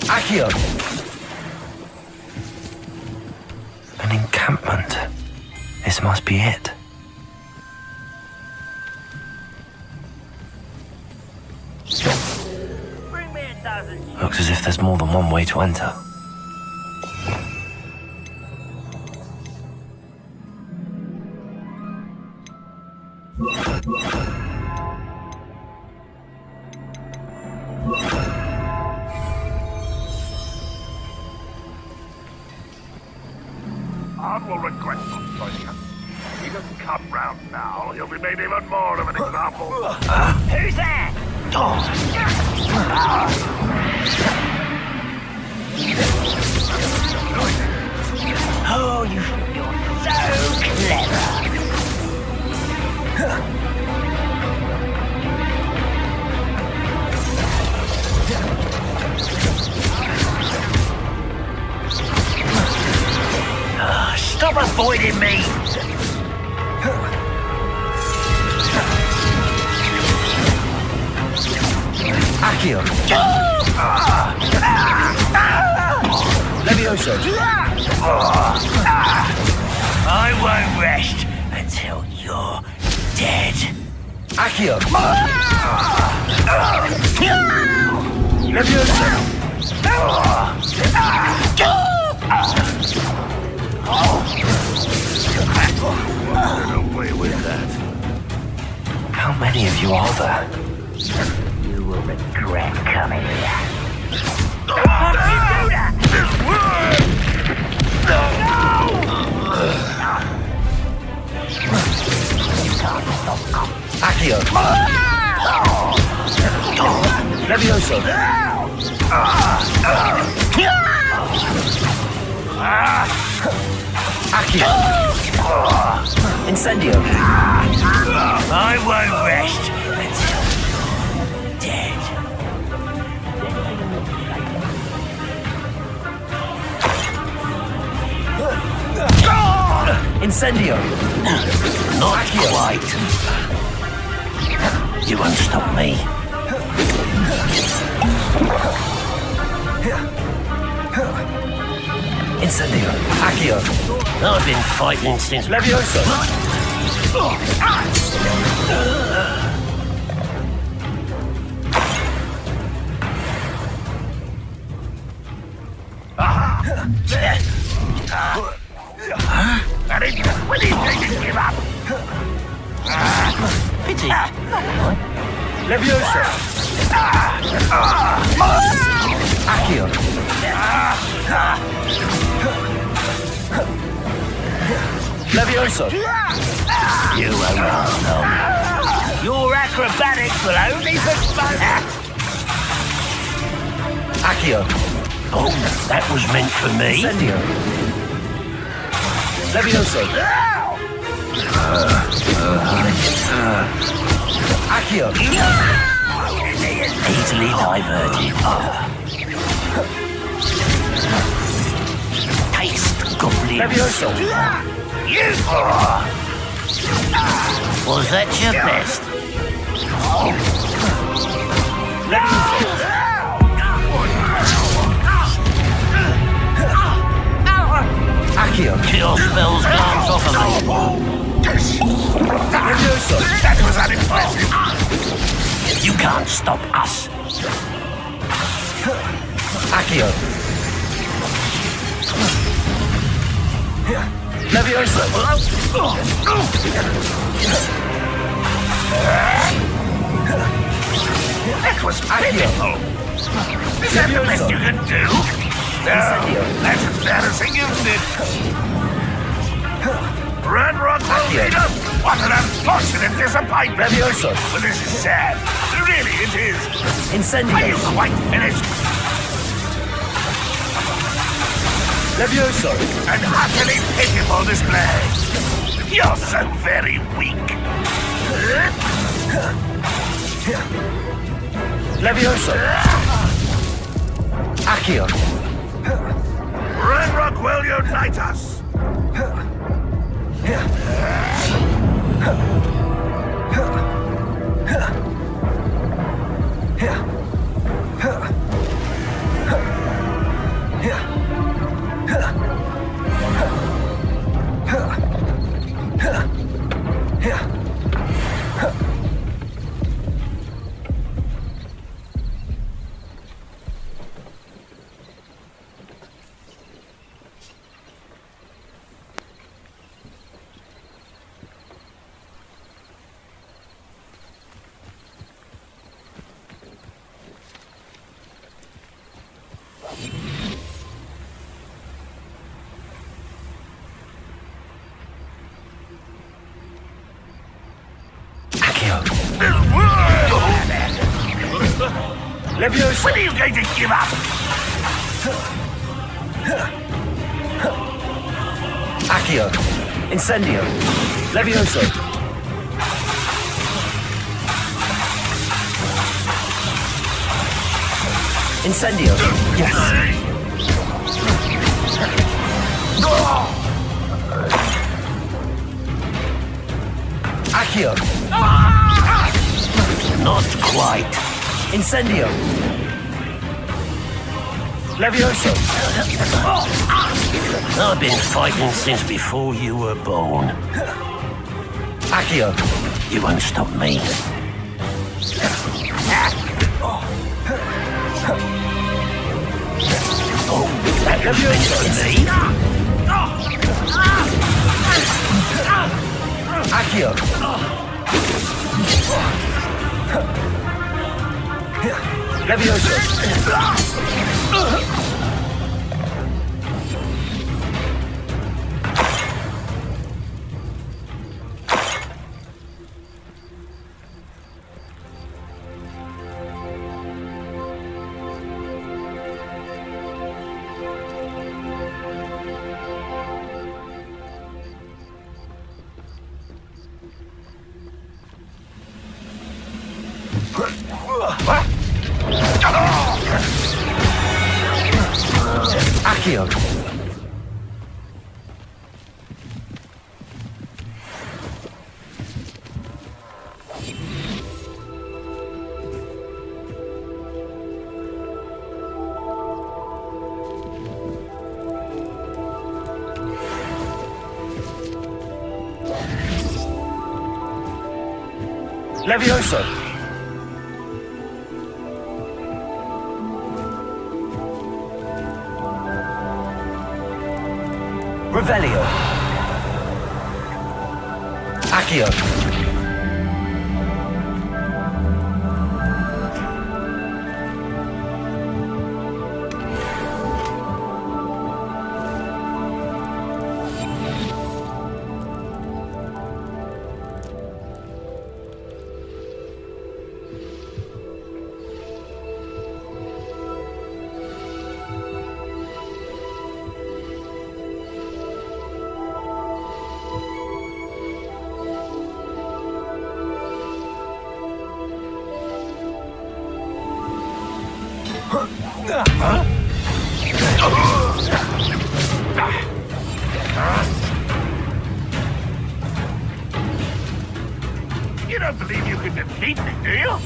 Accio! An encampment. This must be it. Bring me a dozen. Looks as if there's more than one way to enter. Ard will regret not joining us. If he doesn't come round now, he'll be made even more of an example. Who's there? Oh, you're so clever. Stop avoiding me! Accio! Levioso! I won't rest until you're dead. Accio! Levioso! Get away with that. many of you are there? You will regret coming here. How did you do that? You can't stop. Accio! Levioso! Accio! Incendio! I won't rest until you're dead. Incendio! Not quite. You won't stop me. Incendio! Accio! I've been fighting since Levioso! When did you give up? Pity. Levioso! Accio! Levioso! You won't last long. Your acrobatics will only postpone. Accio! Oh, that was meant for me. Incendio! Levioso! Accio! Easily diverted. Taste goblin. Levioso! You! Was that your best? Accio! Kill spells bounce off of me. Levioso! That was unimpressive. You can't stop us. Accio! Levioso! That was pitiful. Is that the best you can do? No, that's embarrassing, isn't it? Red Rock will lead us. What an unfortunate disappointment. Levioso! Well, this is sad. Really, it is. Incendio! Are you quite finished? Levioso! An utterly pitiful display. You're so very weak. Levioso! Accio! Red Rock will unite us. Levioso! When are you going to give up? Accio! Incendio! Levioso! Incendio! Yes! Accio! Not quite. Incendio! Levioso! I've been fighting since before you were born. Accio! You won't stop me. Oh, that was meant for me. Accio! Levioso. Accio. Levioso. Revelio. Accio. You don't believe you can defeat me, do you?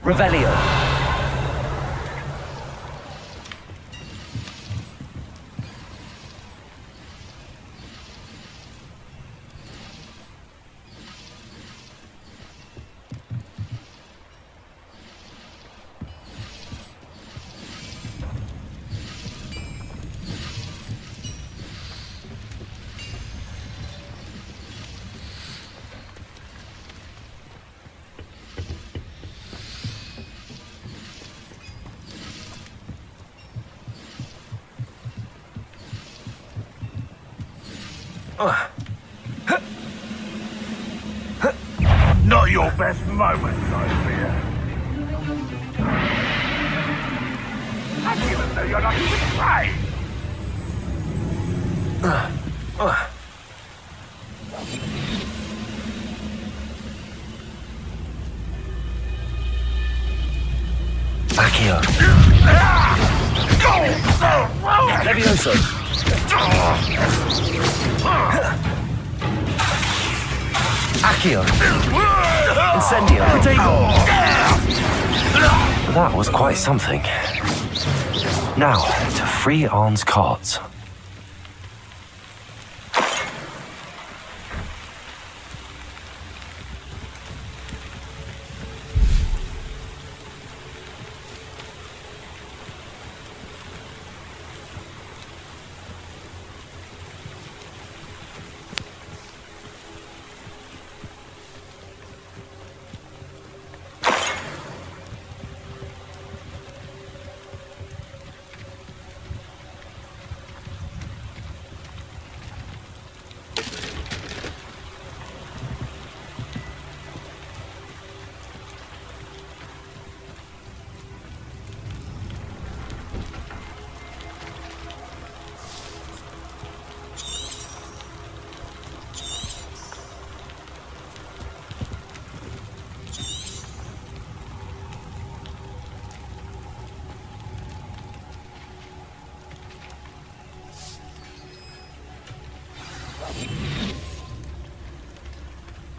Revelio. Not your best moment, I fear. I even though you're not even trying. Accio. Levioso. Accio. Incendio. Potato. That was quite something. Now, to free Arn's cards.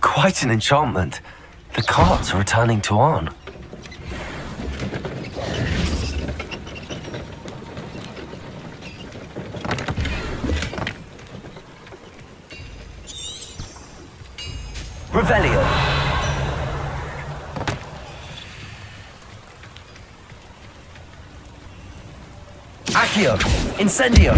Quite an enchantment. The cards are returning to Arn. Revelio. Accio! Incendio!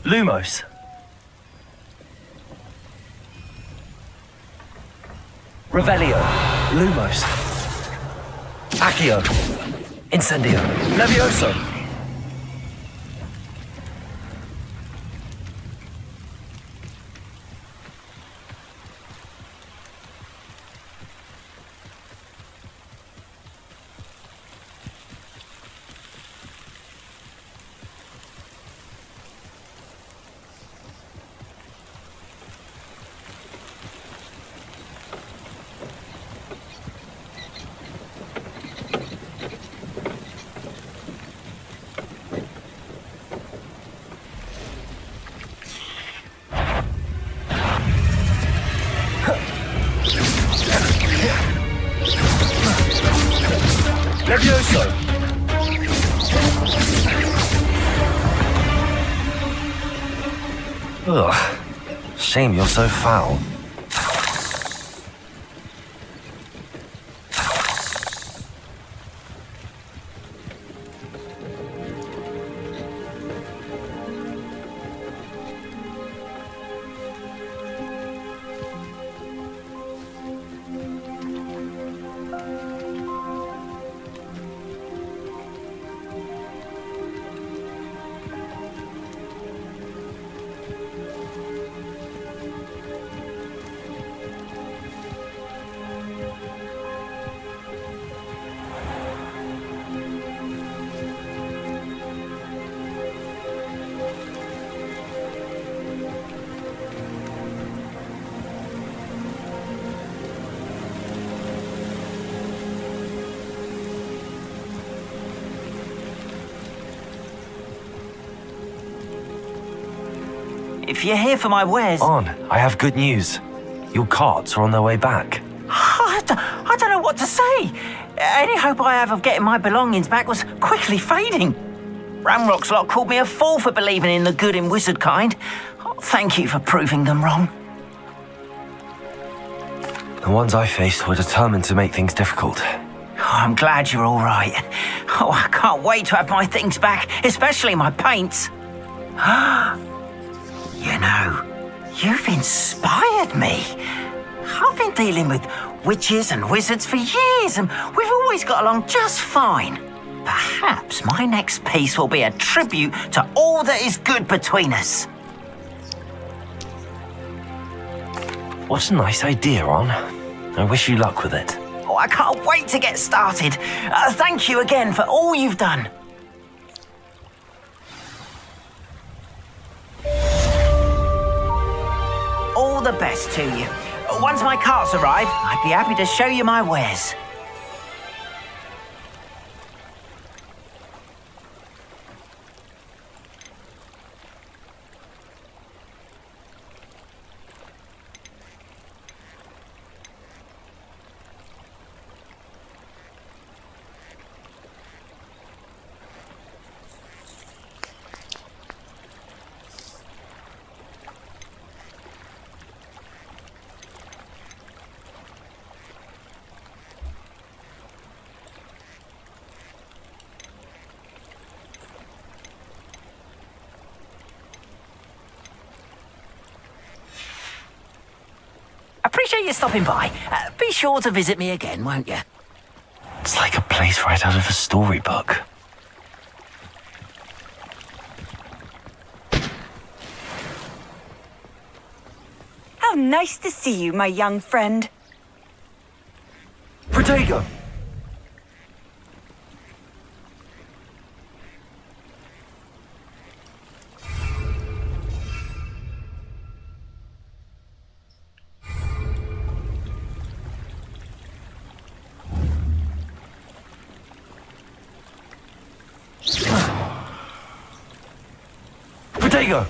Lumos. Revelio. Lumos. Accio. Incendio. Levioso. Levioso! Ugh. Shame you're so foul. If you're here for my wares... On, I have good news. Your carts are on their way back. I don't know what to say. Any hope I have of getting my belongings back was quickly fading. Ramrock's lot called me a fool for believing in the good in wizard kind. Thank you for proving them wrong. The ones I faced were determined to make things difficult. I'm glad you're all right. Oh, I can't wait to have my things back, especially my paints. You know, you've inspired me. I've been dealing with witches and wizards for years, and we've always got along just fine. Perhaps my next piece will be a tribute to all that is good between us. What a nice idea, On. I wish you luck with it. Oh, I can't wait to get started. Thank you again for all you've done. All the best to you. Once my carts arrive, I'd be happy to show you my wares. Appreciate you stopping by. Be sure to visit me again, won't you? It's like a place right out of a storybook. How nice to see you, my young friend. Protego! Protego!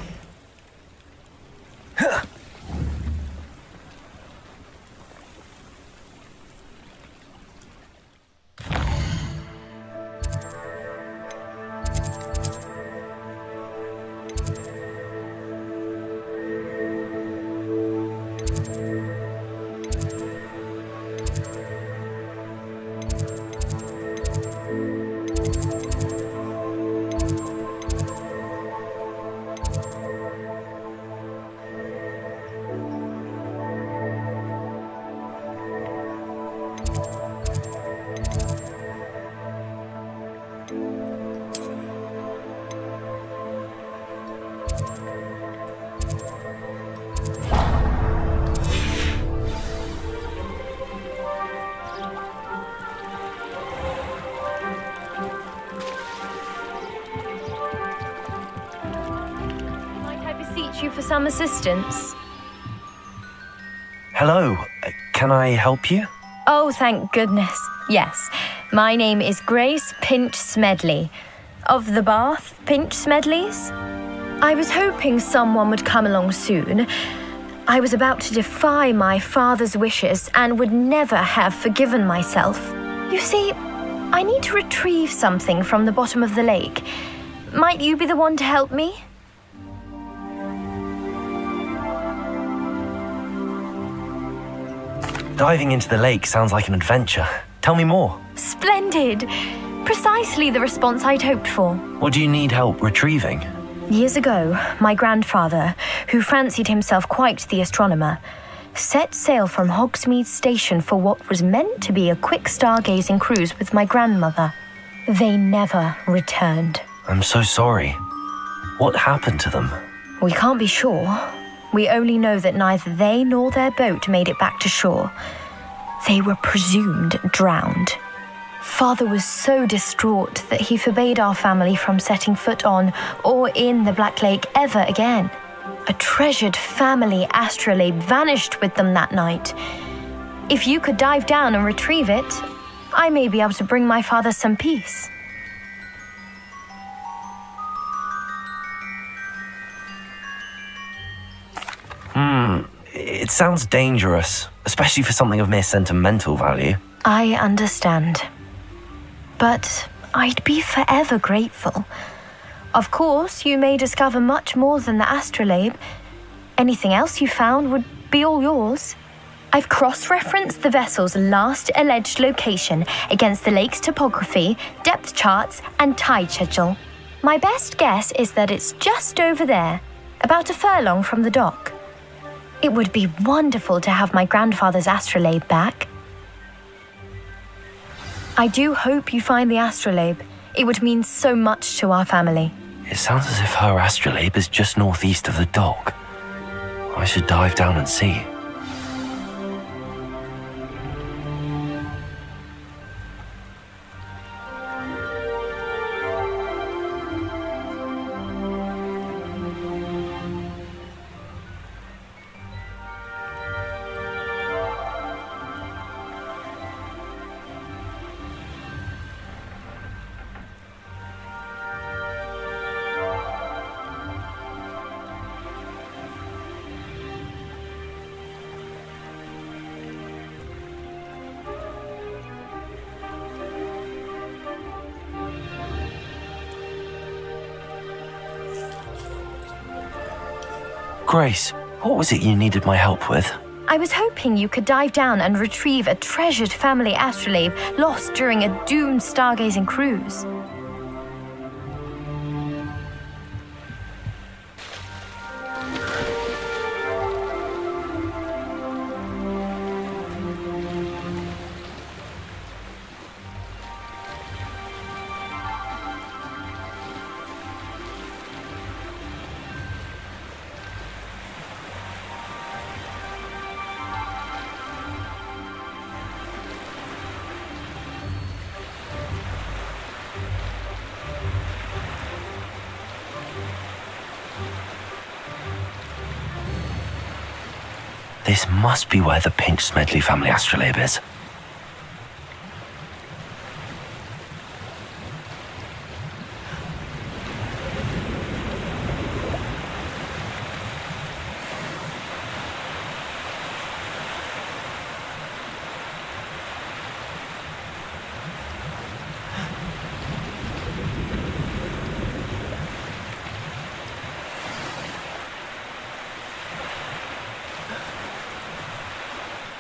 some assistance? Hello, can I help you? Oh, thank goodness. Yes, my name is Grace Pinch Smedley, of the Bath Pinch Smedleys. I was hoping someone would come along soon. I was about to defy my father's wishes and would never have forgiven myself. You see, I need to retrieve something from the bottom of the lake. Might you be the one to help me? Diving into the lake sounds like an adventure. Tell me more. Splendid! Precisely the response I'd hoped for. What do you need help retrieving? Years ago, my grandfather, who fancied himself quite the astronomer, set sail from Hogsmeade Station for what was meant to be a quick stargazing cruise with my grandmother. They never returned. I'm so sorry. What happened to them? We can't be sure. We only know that neither they nor their boat made it back to shore. They were presumed drowned. Father was so distraught that he forbade our family from setting foot on or in the Black Lake ever again. A treasured family astrolabe vanished with them that night. If you could dive down and retrieve it, I may be able to bring my father some peace. It sounds dangerous, especially for something of mere sentimental value. I understand. But I'd be forever grateful. Of course, you may discover much more than the astrolabe. Anything else you found would be all yours. I've cross-referenced the vessel's last alleged location against the lake's topography, depth charts, and tide schedule. My best guess is that it's just over there, about a furlong from the dock. It would be wonderful to have my grandfather's astrolabe back. I do hope you find the astrolabe. It would mean so much to our family. It sounds as if her astrolabe is just northeast of the dock. I should dive down and see. Grace, what was it you needed my help with? I was hoping you could dive down and retrieve a treasured family astrolabe lost during a doomed stargazing cruise. This must be where the Pinch Smedley family astrolabe is.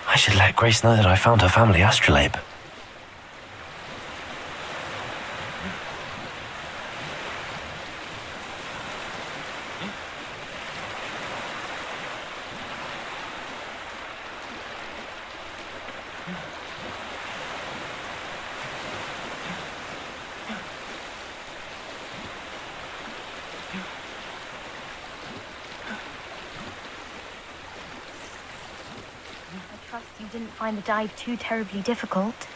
I should let Grace know that I found her family astrolabe. You didn't find the dive too terribly difficult.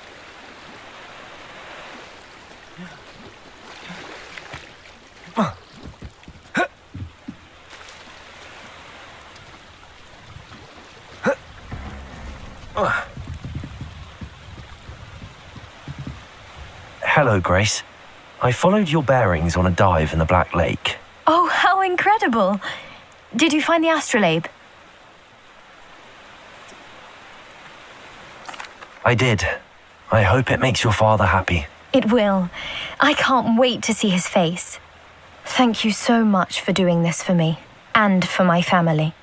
Hello, Grace. I followed your bearings on a dive in the Black Lake. Oh, how incredible! Did you find the astrolabe? I did. I hope it makes your father happy. It will. I can't wait to see his face. Thank you so much for doing this for me, and for my family.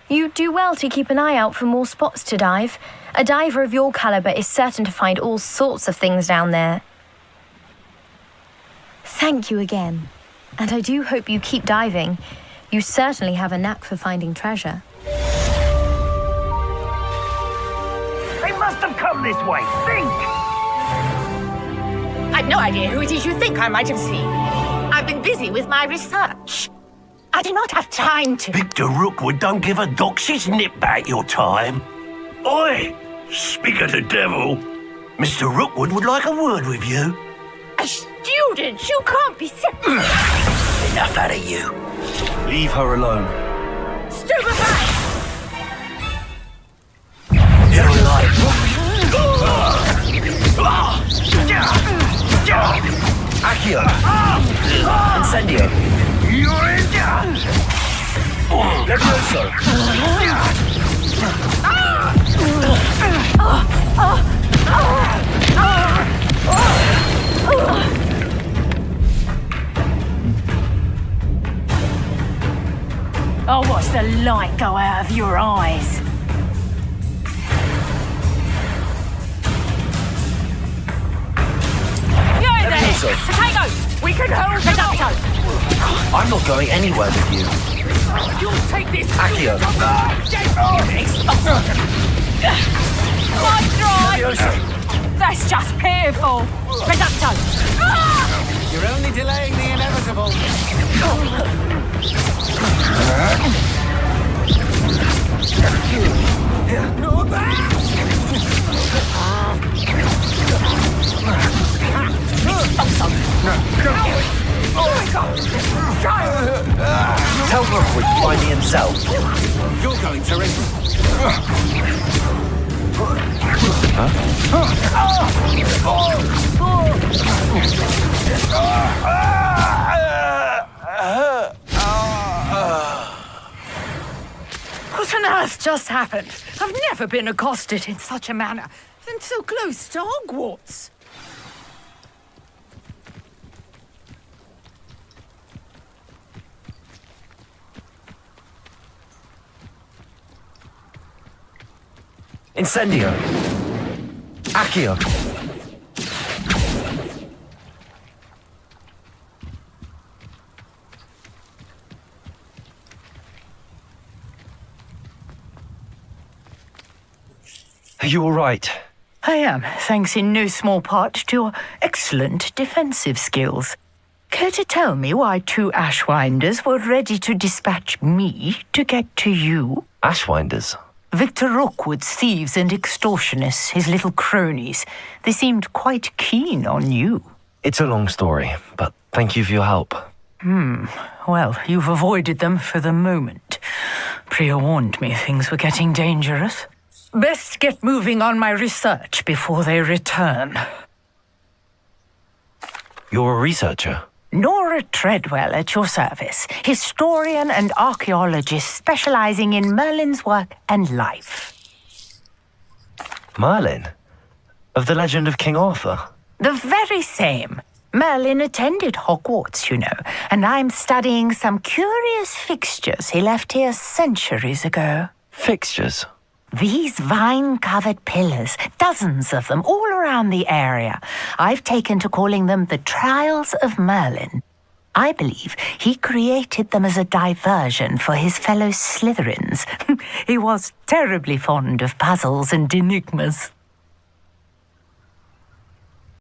You do well to keep an eye out for more spots to dive. A diver of your caliber is certain to find all sorts of things down there. Thank you again. And I do hope you keep diving. You certainly have a knack for finding treasure. They must have come this way. Think! I've no idea who it is you think I might have seen. I've been busy with my research. I do not have time to... Victor Rookwood don't give a doxy's nip back your time. Oi! Speak of the devil. Mr. Rookwood would like a word with you. A student? You can't be... Enough out of you. Leave her alone. Stupefy! You're like... Accio! Incendio! You're in... Levioso! Oh, watch the light go out of your eyes. You're there! Potato! We can hold Potato! I'm not going anywhere with you. You'll take this! Accio! My drive! That's just painful! Potato! You're only delaying the inevitable. Tell Rookwood to find me himself. You're going to risk. What on earth just happened? I've never been accosted in such a manner. And so close to Hogwarts. Incendio! Accio! Are you all right? I am, thanks in no small part to your excellent defensive skills. Care to tell me why two Ashwinders were ready to dispatch me to get to you? Ashwinders? Victor Rookwood's thieves and extortionists, his little cronies. They seemed quite keen on you. It's a long story, but thank you for your help. Well, you've avoided them for the moment. Priya warned me things were getting dangerous. Best get moving on my research before they return. You're a researcher? Nora Treadwell at your service, historian and archaeologist specializing in Merlin's work and life. Merlin? Of the legend of King Arthur? The very same. Merlin attended Hogwarts, you know, and I'm studying some curious fixtures he left here centuries ago. Fixtures? These vine-covered pillars, dozens of them all around the area. I've taken to calling them the Trials of Merlin. I believe he created them as a diversion for his fellow Slytherins. He was terribly fond of puzzles and enigmas.